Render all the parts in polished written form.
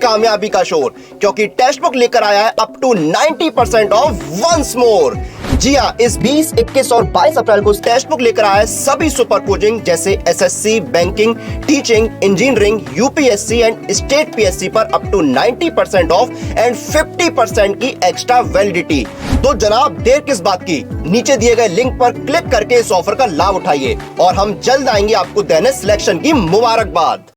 कामयाबी का शोर, क्योंकि टेक्स्ट बुक लेकर आया है up to 90% of once more. जी हाँ, इस 20, 21 और 22 अप्रैल को टेक्स्ट बुक लेकर आया है सभी सुपर कोचिंग जैसे SSC, banking, teaching, engineering, UPSC and state PSC पर अप टू 90% ऑफ एंड 50% की एक्स्ट्रा वैलिडिटी। तो जनाब देर किस बात की, नीचे दिए गए लिंक पर क्लिक करके इस ऑफर का लाभ उठाइए और हम जल्द आएंगे आपको देने सिलेक्शन की मुबारकबाद।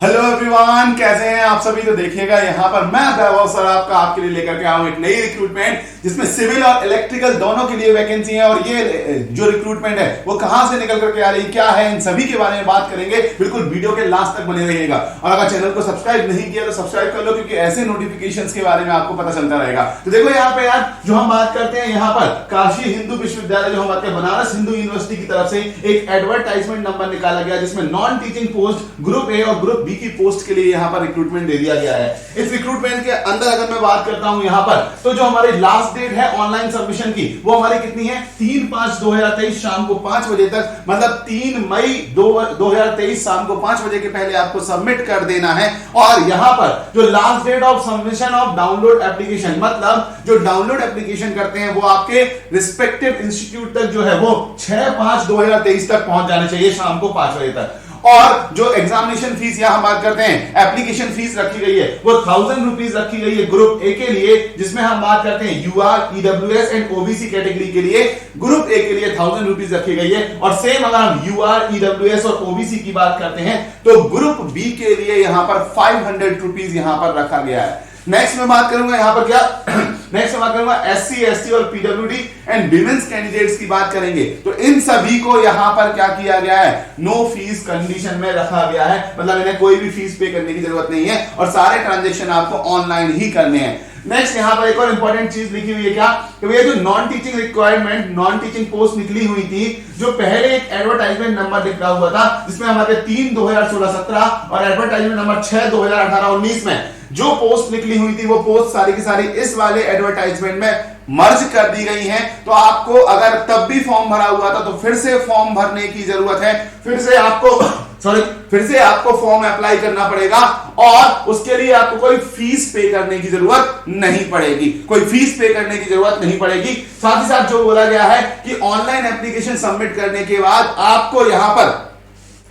हेलो एवरीवन, कैसे हैं आप सभी। तो देखिएगा यहाँ पर मैं वैभव सर आपके लिए लेकर के आया हूं एक नई रिक्रूटमेंट जिसमें सिविल और इलेक्ट्रिकल दोनों के लिए वैकेंसी है। और ये जो रिक्रूटमेंट है वो कहां से निकल करके आ रही है, क्या है, इन सभी के बारे में बात करेंगे। बिल्कुल वीडियो के लास्ट तक बने रहिएगा और अगर चैनल को सब्सक्राइब नहीं किया तो सब्सक्राइब कर लो, क्योंकि ऐसे नोटिफिकेशंस के बारे में आपको पता चलता रहेगा। तो देखो यहाँ पे यार जो हम बात करते हैं, यहाँ पर काशी हिंदू विश्वविद्यालय जो हम बात करते हैं बनारस हिंदू यूनिवर्सिटी की तरफ से एक एडवर्टाइजमेंट नंबर निकाला गया जिसमें non teaching post group A और ग्रुप बी की पोस्ट के लिए यहाँ पर रिक्रूटमेंट दे दिया गया है। इस रिक्रूटमेंट के अंदर अगर मैं बात करता हूं यहाँ पर, तो जो हमारी लास्ट डेट है ऑनलाइन सबमिशन की वो हमारी कितनी है, 3/5/2023 शाम को 5 बजे तक, मतलब 3 मई 2023 शाम को 5 बजे के पहले आपको सबमिट कर देना है। और यहाँ पर जो last date of submission of download application, मतलब जो डाउनलोड एप्लीकेशन करते हैं वो आपके रिस्पेक्टिव इंस्टीट्यूट तक जो है वो 6/5/2023 तक पहुंच जाने चाहिए शाम को 5 बजे तक। और जो एग्जामिनेशन फीस यहां हम बात करते हैं, एप्लीकेशन फीस रखी गई है वो 1000 रुपीज रखी गई है ग्रुप ए के लिए, जिसमें हम बात करते हैं UR, EWS and OBC category के लिए ग्रुप ए के लिए 1000 रुपीज रखी गई है। और सेम अगर हम यूआर, ईडब्ल्यूएस और ओबीसी की बात करते हैं तो ग्रुप बी के लिए यहां पर 500 रुपीज यहां पर रखा गया है। नेक्स्ट मैं बात करूंगा यहां पर क्या नेक्स्ट मैं बात करूंगा एससी, एसटी और पीडब्ल्यूडी एंड विमेंस कैंडिडेट्स की बात करेंगे। तो इन सभी को यहां पर क्या किया गया है, नो फीस कंडीशन में रखा गया है, मतलब इन्हें कोई भी फीस पे करने की जरूरत नहीं है और सारे ट्रांजैक्शन आपको ऑनलाइन ही करने हैं। नेक्स्ट यहां पर एक और इंपॉर्टेंट चीज लिखी हुई है क्या, कि ये जो non teaching requirement, non teaching post निकली हुई थी, जो पहले एक एडवर्टाइजमेंट नंबर लिखा हुआ था जिसमें हमारे 3/2016-17 और एडवर्टाइजमेंट नंबर 6/2018-19 में जो पोस्ट निकली हुई थी वो पोस्ट सारी की सारी इस वाले एडवर्टाइजमेंट में मर्ज कर दी गई हैं। तो आपको अगर तब भी फॉर्म भरा हुआ था तो फिर से फॉर्म भरने की जरूरत है, फिर से आपको फॉर्म अप्लाई करना पड़ेगा और उसके लिए आपको कोई फीस पे करने की जरूरत नहीं पड़ेगी, कोई फीस पे करने की जरूरत नहीं पड़ेगी। साथ ही साथ जो बोला गया है कि ऑनलाइन एप्लीकेशन सबमिट करने के बाद आपको यहां पर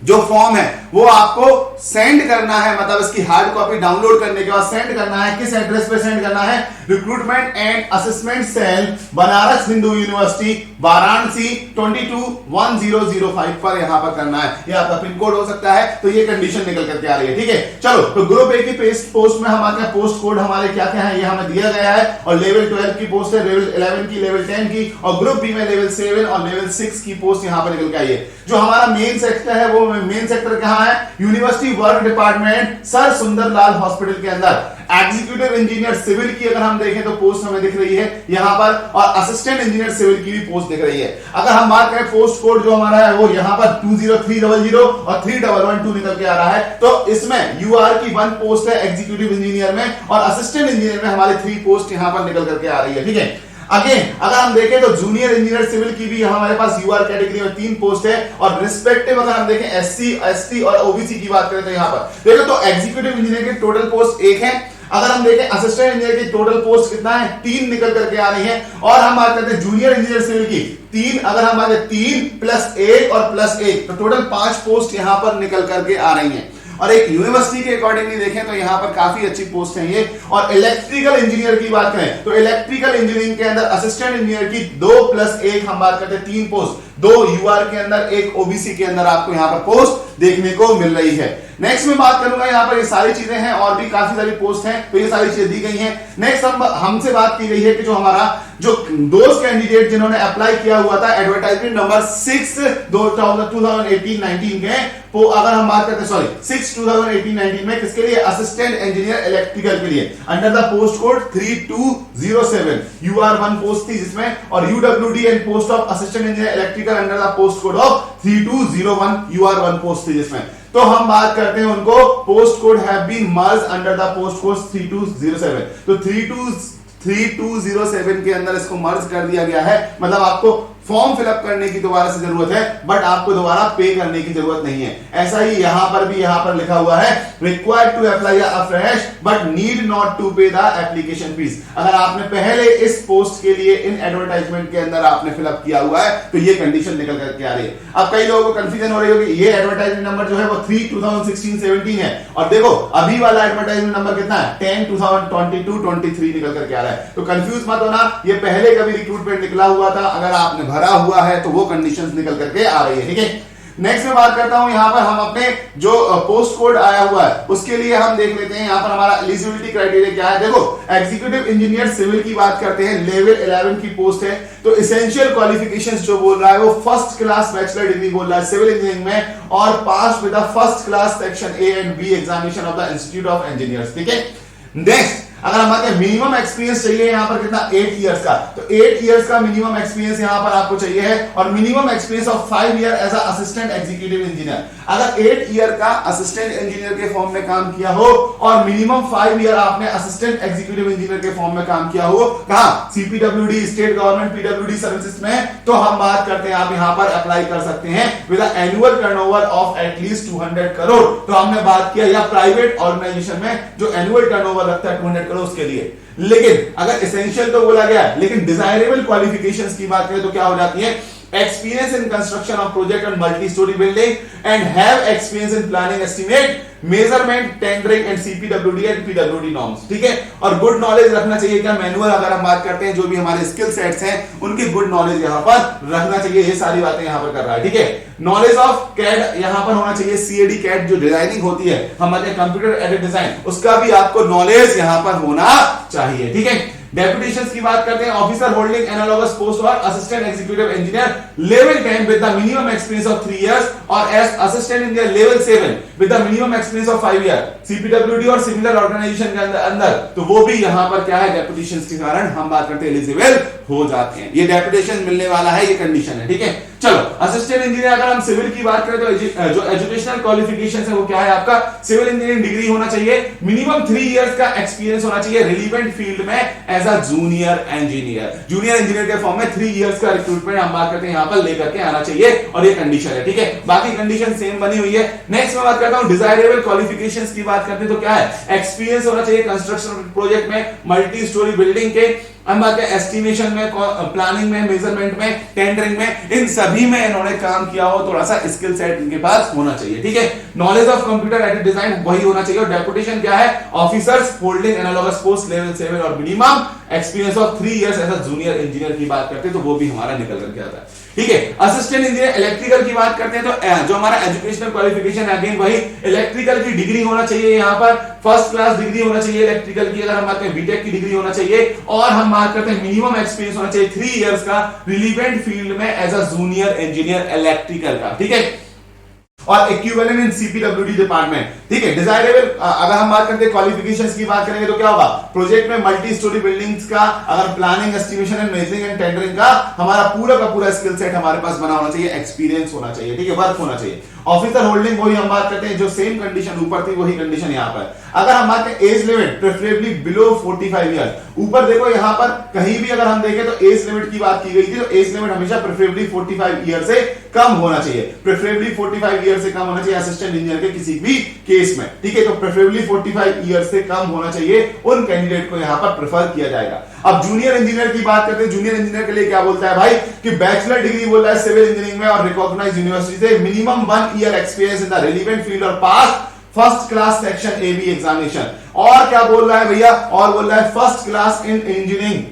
जो फॉर्म है वो आपको सेंड करना है, मतलब इसकी हार्ड कॉपी डाउनलोड करने के बाद सेंड करना है। किस एड्रेस पे सेंड करना है, recruitment and assessment cell, Banaras Hindu university, Varanasi 221005 पर यहां पर करना है। ये आपका पिन कोड हो सकता है। तो ये कंडीशन निकल करके आ रही है, ठीक है। चलो, तो ग्रुप ए की पोस्ट में हमारे पोस्ट कोड हमारे क्या क्या है ये हमें दिया गया है, और लेवल 12 की पोस्ट है, लेवल 11 की, लेवल 10 की, और ग्रुप बी में लेवल 7 और लेवल 6 की पोस्ट यहां पर निकल के आई है। जो हमारा मेन सेक्टर है वो मेन सेक्टर कहां है, university work department, sir Sunderlal hospital के अंदर। एग्जीक्यूटिव इंजीनियर सिविल की अगर हम देखें तो पोस्ट हमें दिख रही है यहां पर, और असिस्टेंट इंजीनियर सिविल की भी पोस्ट दिख रही है। अगर हम बात करें पोस्ट कोड जो हमारा है वो यहां पर 20300 और 3112 निकल के आ रहा है। तो इसमें यूआर की 1 पोस्ट है एग्जीक्यूटिव इंजीनियर में, और असिस्टेंट इंजीनियर में हमारी 3 पोस्ट यहां पर निकल करके आ रही है, ठीक है। अगेन अगर हम देखें तो जूनियर इंजीनियर सिविल की भी हमारे पास यूआर कैटेगरी में 3 पोस्ट है, और रिस्पेक्टिव अगर हम देखें एससी, एसटी और ओबीसी की बात करें तो यहां पर देखो तो एग्जीक्यूटिव इंजीनियर की टोटल पोस्ट 1 है। अगर हम देखें असिस्टेंट इंजीनियर की टोटल पोस्ट कितना है, 3 निकल करके आ रही है। और हम बात करते हैं जूनियर इंजीनियर सिविल की 3, अगर हम बात करें 3 + 1 और +1 तो टोटल 5 पोस्ट यहां पर निकल करके आ रही हैं। और एक यूनिवर्सिटी के अकॉर्डिंगली देखें तो यहां पर काफी अच्छी पोस्ट है ये। और इलेक्ट्रिकल इंजीनियर की बात करें तो इलेक्ट्रिकल इंजीनियरिंग के अंदर असिस्टेंट इंजीनियर की 2 + 1 हम बात करते हैं 3 पोस्ट, 2 यूआर के अंदर, 1 ओबीसी के अंदर आपको यहां पर पोस्ट देखने को मिल रही है। नेक्स्ट में बात करूंगा यहां पर ये सारी चीजें हैं और भी काफी सारी पोस्ट हैं, तो ये सारी चीजें दी गई हैं। नेक्स्ट हमसे बात की गई है कि जो हमारा जो दोस्त कैंडिडेट जिन्होंने अप्लाई किया हुआ था एडवर्टाइजमेंट नंबर 6/2018-19 के, तो अगर हम बात करते हैं 6/2018-19 में किसके लिए, असिस्टेंट इंजीनियर इलेक्ट्रिकल के लिए, under the post code 3207 UR 1 post थी जिसमें, और UWD and post of assistant engineer electrical under the post code of 3201 UR 1 post थी जिसमें। तो हम बात करते हैं उनको post code have been merged under the post code 3207। तो 3207 के अंदर इसको मर्ज कर दिया गया है, मतलब आपको फॉर्म फिलअप करने की दोबारा से जरूरत है, बट आपको दोबारा पे करने की जरूरत नहीं है। ऐसा ही यहां पर भी यहां पर लिखा हुआ है required to apply afresh but need not to pay the application fee. अगर आपने पहले इस पोस्ट के लिए इन एडवर्टाइजमेंट के अंदर आपने फिलअप किया हुआ है तो ये कंडीशन निकल करके आ रही है। अब कई लोगों को कंफ्यूजन हो रही होगी, ये एडवर्टाइजमेंट नंबर जो है वो 3/2016-17 है और देखो अभी वाला एडवर्टाइजमेंट नंबर कितना है 10/2022-23 निकल करके आ रहा है। तो कंफ्यूज मत होना, ये पहले कभी रिक्रूटमेंट निकला हुआ था, अगर आपने भरा हुआ है तो वो कंडीशंस निकल करके आ रही है। ठीक है, नेक्स्ट में बात करता हूं, यहां पर हम अपने जो पोस्ट कोड आया हुआ है उसके लिए हम देख लेते हैं यहां पर हमारा एलिजिबिलिटी क्राइटेरिया क्या है। देखो एग्जीक्यूटिव इंजीनियर सिविल की बात करते हैं, लेवल 11 की पोस्ट है, तो एसेंशियल क्वालिफिकेशंस जो बोल रहा है वो फर्स्ट क्लास बैचलर डिग्री बोल रहा है सिविल इंजीनियरिंग में और pass with the first class section A and B examination of the institute of engineers. ठीक है, नेक्स्ट अगर हमारे मिनिमम एक्सपीरियंस चाहिए यहां पर कितना 8 इयर्स का, तो 8 इयर्स का मिनिमम एक्सपीरियंस यहां पर आपको चाहिए है और minimum experience of 5 year as assistant executive engineer. अगर 8 ईयर का असिस्टेंट इंजीनियर के फॉर्म में काम किया हो और मिनिमम 5 ईयर आपने असिस्टेंट एग्जीक्यूटिव इंजीनियर के फॉर्म में काम किया हो, कहां CPWD state government PWD services में, तो हम बात करते हैं आप यहां पर अप्लाई कर सकते हैं with annual turnover of at least 200 crore. तो हमने बात किया या प्राइवेट ऑर्गेनाइजेशन में जो एनुअल टर्नओवर रखता है 200 करोड़ उसके लिए। लेकिन अगर एसेंशियल तो बोला गया, लेकिन डिजायरेबल क्वालिफिकेशंस की बात करें तो क्या हो जाती है, experience in construction of project and multi-story building and have experience in planning, estimate, measurement, tendering and CPWD and PWD norms। ठीक है, और गुड नॉलेज रखना चाहिए क्या मैनुअल, अगर हम बात करते हैं जो भी हमारे स्किल सेट्स हैं उनकी गुड नॉलेज यहां पर रखना चाहिए। ये सारी बातें यहां पर कर रहा है। ठीक है, नॉलेज ऑफ कैड यहां पर होना चाहिए, CAD कैड जो डिजाइनिंग होती है हमारे कंप्यूटर एडेड डिजाइन, उसका भी आपको नॉलेज यहां पर होना चाहिए। ठीक है, डेपुटेशंस की बात करते हैं, ऑफिसर होल्डिंग एनालॉगस पोस्ट और assistant executive engineer level 10 with the minimum experience of 3 years और as assistant engineer level 7 with the minimum experience of 5 year CPWD और सिमिलर ऑर्गेनाइजेशन के अंदर, तो वो भी यहां पर क्या है डेपुटेशंस के कारण हम बात करते हैं एलिजिबल हो जाते हैं। ये डेपुटेशन मिलने वाला है, ये कंडीशन है। ठीक है, चलो असिस्टेंट इंजीनियर अगर हम सिविल की बात करें तो जो एजुकेशनल क्वालिफिकेशंस है वो क्या है आपका, सिविल इंजीनियरिंग डिग्री होना चाहिए, मिनिमम 3 इयर्स का एक्सपीरियंस होना चाहिए रिलेवेंट फील्ड में as a junior engineer. Junior engineer के फॉर्म में 3 इयर्स का रिक्रूटमेंट हम बात करते हैं यहां पर लेकर के आना चाहिए और ये कंडीशन है। ठीक है, बाकी कंडीशन सेम बनी हुई है। नेक्स्ट मैं बात करता हूं डिजायरेबल क्वालिफिकेशंस की बात करते हैं तो क्या है, एक्सपीरियंस होना चाहिए कंस्ट्रक्शन प्रोजेक्ट में, मल्टी स्टोरी बिल्डिंग के, हम बात करें एस्टिमेशन में, प्लानिंग में, मेजरमेंट में, टेंडरिंग में, इन सभी में इन्होंने काम किया हो, थोड़ा सा स्किल सेट इनके पास होना चाहिए। ठीक है, knowledge of computer aided design वही होना चाहिए और डेपुटेशन क्या है, officers holding analogous post level 7 और minimum experience of 3 years as a junior engineer की बात करते हैं तो वो भी हमारा निकल करके आता है। ठीक है, असिस्टेंट इंजीनियर इलेक्ट्रिकल की बात करते हैं तो जो हमारा एजुकेशनल क्वालिफिकेशन है अगेन वही इलेक्ट्रिकल की डिग्री होना चाहिए, यहां पर फर्स्ट क्लास डिग्री होना चाहिए इलेक्ट्रिकल की, अगर हम बात करें बीटेक की डिग्री होना चाहिए और हम बात करते हैं मिनिमम एक्सपीरियंस होना चाहिए 3 इयर्स का रिलेवेंट फील्ड में as a junior engineer electrical का। ठीक है, और इक्विवेलेंट इन सीपीडब्ल्यूडी डिपार्टमेंट। ठीक है, डिजायरेबल अगर हम बात करते हैं क्वालिफिकेशंस की बात करेंगे तो क्या होगा, प्रोजेक्ट में मल्टी स्टोरी बिल्डिंग्स का, अगर planning estimation and measuring and tendering का हमारा पूरा का पूरा स्किल सेट हमारे पास बना होना चाहिए, एक्सपीरियंस होना चाहिए। ठीक है, वर्क होना चाहिए। ऑफिसर होल्डिंग वही हम बात करते हैं, जो सेम कंडीशन ऊपर थी वही कंडीशन यहां पर। अगर हम बात करें age limit preferably below 45 years, ऊपर देखो यहां पर कहीं भी अगर हम देखें तो एज लिमिट की बात की गई थी, तो एज लिमिट हमेशा प्रेफरेबली 45 ईयर से कम होना चाहिए, प्रेफरेबली 45 ईयर से कम होना चाहिए असिस्टेंट इंजीनियर के किसी भी केस में। ठीक है, तो प्रेफरेबली 45 ईयर से कम होना चाहिए, उन कैंडिडेट को यहां पर प्रेफर किया जाएगा। अब जूनियर इंजीनियर की बात करते हैं, जूनियर इंजीनियर के लिए क्या बोलता है भाई कि बैचलर डिग्री बोल रहा है सिविल इंजीनियरिंग में और रिकॉग्नाइज्ड यूनिवर्सिटी से, minimum 1 year experience in the relevant field और pass first class section A B examination. और क्या बोल रहा है भैया, और बोल रहा है first class in engineering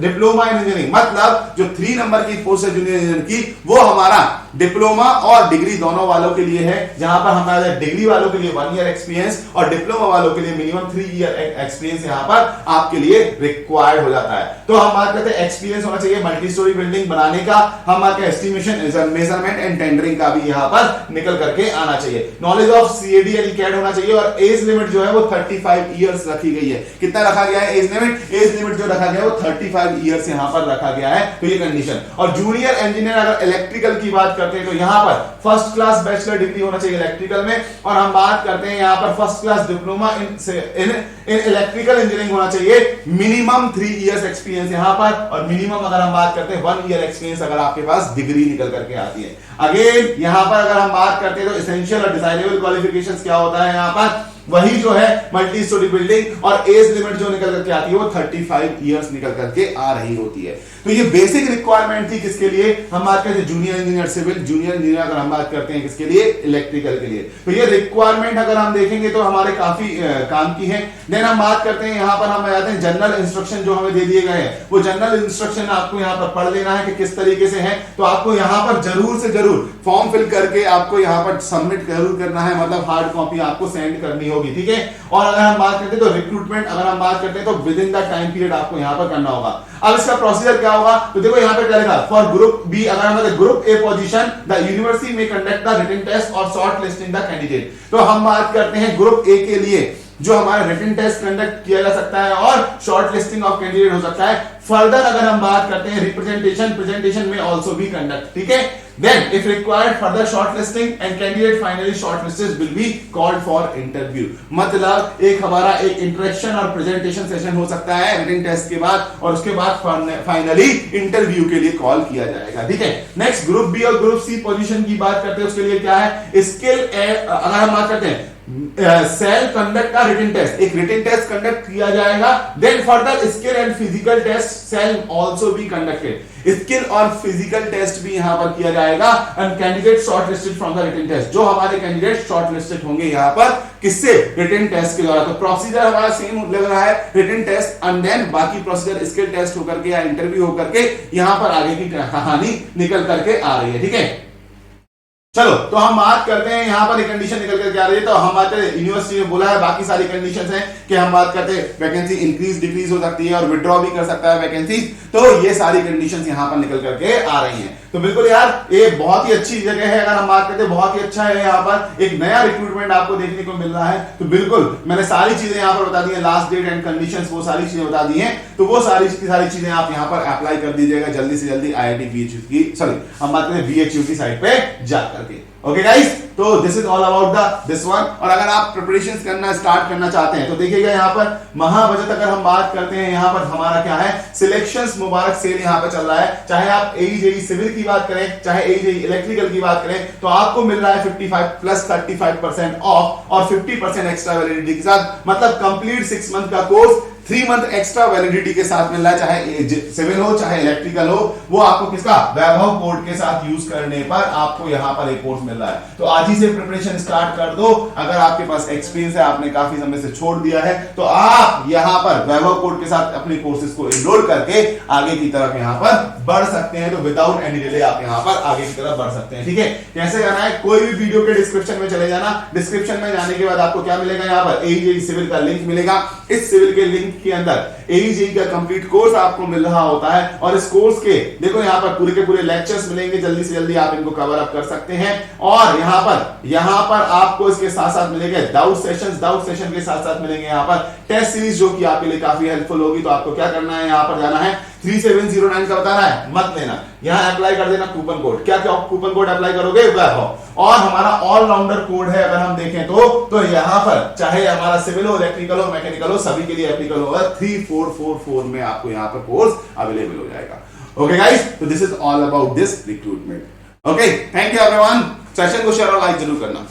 diploma in engineering, मतलब जो 3 नंबर की पोस्ट है जूनियर इंजीनियर की वो हमारा डिप्लोमा और डिग्री दोनों वालों के लिए है, जहां पर हमारा डिग्री वालों के लिए 1 ईयर एक्सपीरियंस और डिप्लोमा वालों के लिए मिनिमम 3 ईयर एक्सपीरियंस यहां पर आपके लिए रिक्वायर्ड हो जाता है। तो हम बात करते हैं एक्सपीरियंस होना चाहिए मल्टी स्टोरी बिल्डिंग बनाने का, हम बात करते एस्टिमेशन मेजरमेंट एंड टेंडरिंग का भी यहां पर निकल करके आना चाहिए। Knowledge of CAD and CAD होना चाहिए और एज लिमिट जो है वो 35 35 ईयर्स रखी गई है। कितना रखा गया है एज लिमिट? एज लिमिट जो रखा गया है वो 35 ईयर्स यहां पर रखा गया है। तो ये कंडीशन। और जूनियर इंजीनियर अगर इलेक्ट्रिकल की बात करते हैं तो यहां पर फर्स्ट क्लास बैचलर डिग्री होना चाहिए इलेक्ट्रिकल में, और हम बात करते हैं यहां पर first class diploma in electrical engineering होना चाहिए। मिनिमम 3 इयर्स एक्सपीरियंस यहां पर, और मिनिमम अगर हम बात करते हैं 1 ईयर एक्सपीरियंस अगर आपके पास डिग्री निकल करके आती है। अगेन यहां पर अगर हम बात करते हैं तो एसेंशियल और डिजायरेबल क्वालिफिकेशंस क्या होता है यहां पर, वही जो है मल्टी स्टोरी बिल्डिंग, और एज लिमिट जो निकल करके आती है वो 35 इयर्स निकल करके आ रही होती है। तो ये बेसिक रिक्वायरमेंट थी किसके लिए? हम बात करते हैं junior engineer civil, junior engineer अगर हम बात करते हैं किसके लिए? इलेक्ट्रिकल के लिए। तो ये रिक्वायरमेंट अगर हम देखेंगे तो हमारे काफी काम की है। देन हम बात करते हैं यहां पर हम आ जाते हैं जनरल इंस्ट्रक्शन जो हमें दे दिए गए हैं, वो जनरल इंस्ट्रक्शन आपको यहां पर पढ़ लेना है कि किस तरीके से है। तो आपको यहां पर जरूर से जरूर फॉर्म फिल करके आपको यहां पर सबमिट जरूर करना है, मतलब हार्ड कॉपी आपको सेंड करनी होगी, ठीक है। और अगर हम बात करते हैं तो रिक्रूटमेंट अगर हम बात करते हैं तो with in the time period आपको यहां पर करना होगा। अब इसका प्रोसीजर क्या होगा? तो देखो यहां पे क्या लिखा, फॉर ग्रुप बी अगर हम group A position the university में कंडक्ट द रिटन टेस्ट और शॉर्ट लिस्टिंग द कैंडिडेट। तो हम बात करते हैं ग्रुप ए के लिए जो हमारा रिटन टेस्ट कंडक्ट किया जा सकता है और शॉर्ट लिस्टिंग ऑफ कैंडिडेट हो सकता है। फर्दर अगर हम बात करते हैं रिप्रेजेंटेशन, प्रेजेंटेशन में आल्सो भी कंडक्ट, ठीक है। Then, if required, further shortlisting and candidate finally shortlisted will be called for interview. मतलब एक हमारा एक इंटरेक्शन और प्रेजेंटेशन सेशन हो सकता है रिटन टेस्ट के बाद, और उसके बाद फाइनली इंटरव्यू के लिए कॉल किया जाएगा, ठीक है। नेक्स्ट ग्रुप बी और ग्रुप सी पोजीशन की बात करते हैं, उसके लिए क्या है? स्किल अगर हम बात करते हैं सेल कंडक्ट का रिटन टेस्ट, एक रिटन टेस्ट कंडक्ट किया जाएगा। Then further skill and physical test shall also be conducted, skill और फिजिकल टेस्ट भी यहां पर किया जाएगा। And candidate shortlisted from the written test, जो हमारे कैंडिडेट शॉर्टलिस्टेड होंगे यहां पर किससे? रिटन टेस्ट के द्वारा। तो प्रोसीजर हमारा सेम लग रहा है, रिटन टेस्ट एंड देन बाकी प्रोसीजर स्किल टेस्ट होकर के या इंटरव्यू होकर के यहां पर आगे की कहानी निकल करके आ रही है, ठीक है। चलो तो हम बात करते हैं यहां पर एक कंडीशन निकल कर क्या रही है। तो हम बात करें यूनिवर्सिटी ने बोला है, बाकी सारी कंडीशंस हैं कि हम बात करते हैं वैकेंसी इंक्रीज डिक्रीज हो सकती है और विड्रॉ भी कर सकता है वैकेंसी। तो ये सारी कंडीशंस यहां पर निकल करके आ रही हैं। तो बिल्कुल यार ये बहुत ही अच्छी जगह है, अगर हम बात करते हैं बहुत ही अच्छा है। यहाँ पर एक नया रिक्रूटमेंट आपको देखने को मिल रहा है। तो बिल्कुल मैंने सारी चीजें यहाँ पर बता दी है, लास्ट डेट एंड कंडीशंस वो सारी चीजें बता दी हैं। तो वो सारी चीजें आप यहाँ पर अप्लाई कर दीजिएगा जल्दी से जल्दी IIT BHU की, सॉरी हम बात करें BHU की साइट पे जा करके। ओके गाइस, तो this is all about this one. और अगर आप प्रिपरेशंस करना स्टार्ट करना चाहते हैं तो देखिएगा यहाँ पर महाबजट अगर हम बात करते हैं, यहाँ पर हमारा क्या है, सिलेक्शंस मुबारक सेल यहाँ पे चल रहा है। चाहे आप AE सिविल की बात करें, चाहे AE इलेक्ट्रिकल की बात करें, तो आपको मिल रहा है 55 प्लस 35% ऑफ और 50% एक्स्ट्रा वैलिडिटी के साथ, मतलब कंप्लीट 6 मंथ का कोर्स 3 मंथ एक्स्ट्रा वैलिडिटी के साथ मिल रहा है। चाहे सिविल हो चाहे इलेक्ट्रिकल हो, वो आपको किसका? वैभव कोड के साथ यूज करने पर आपको यहां पर एक कोर्स मिल रहा है। तो आज ही से प्रिपरेशन स्टार्ट कर दो। अगर आपके पास एक्सपीरियंस है, आपने काफी समय से छोड़ दिया है, तो आप यहां पर वैभव कोड के साथ अपने कोर्सेज को एनरोल करके आगे की तरफ यहां पर बढ़ सकते हैं। तो विदाउट एनी डिले आप यहां पर आगे की तरफ बढ़ सकते हैं, ठीक है। कैसे करना है? कोई भी वीडियो के डिस्क्रिप्शन में चले जाना, डिस्क्रिप्शन में जाने के बाद आपको क्या मिलेगा? यहाँ पर AE सिविल का लिंक मिलेगा। इस सिविल के लिंक के अंदर AE का कंप्लीट कोर्स आपको मिल रहा होता है, और इस कोर्स के देखो यहाँ पर पूरे के पूरे लेक्चर्स मिलेंगे, जल्दी से जल्दी आप इनको कवर अप कर सकते हैं। और यहाँ पर आपको इसके साथ साथ मिलेंगे डाउट सेशन के साथ साथ मिलेंगे यहाँ पर टेस्ट सीरीज, जो कि आपके लिए काफी हेल्पफुल होगी। तो आपको क्या करना है, यहाँ पर जाना है 3709 का बताना है, मत लेना, यहाँ अप्लाई कर देना कूपन कोड। क्या क्या कूपन कोड अप्लाई करोगे? वैभव। और हमारा ऑलराउंडर कोड है, अगर हम देखें तो यहाँ पर चाहे हमारा सिविल हो, इलेक्ट्रिकल हो, मैकेनिकल हो, सभी के लिए एप्लीकेबल होगा। 3444 में आपको यहाँ पर कोर्स अवेलेबल हो जाएगा। ओके गाइस, तो this is all about this recruitment. Okay, thank you everyone. Session को शेयर और लाइक जरूर करना।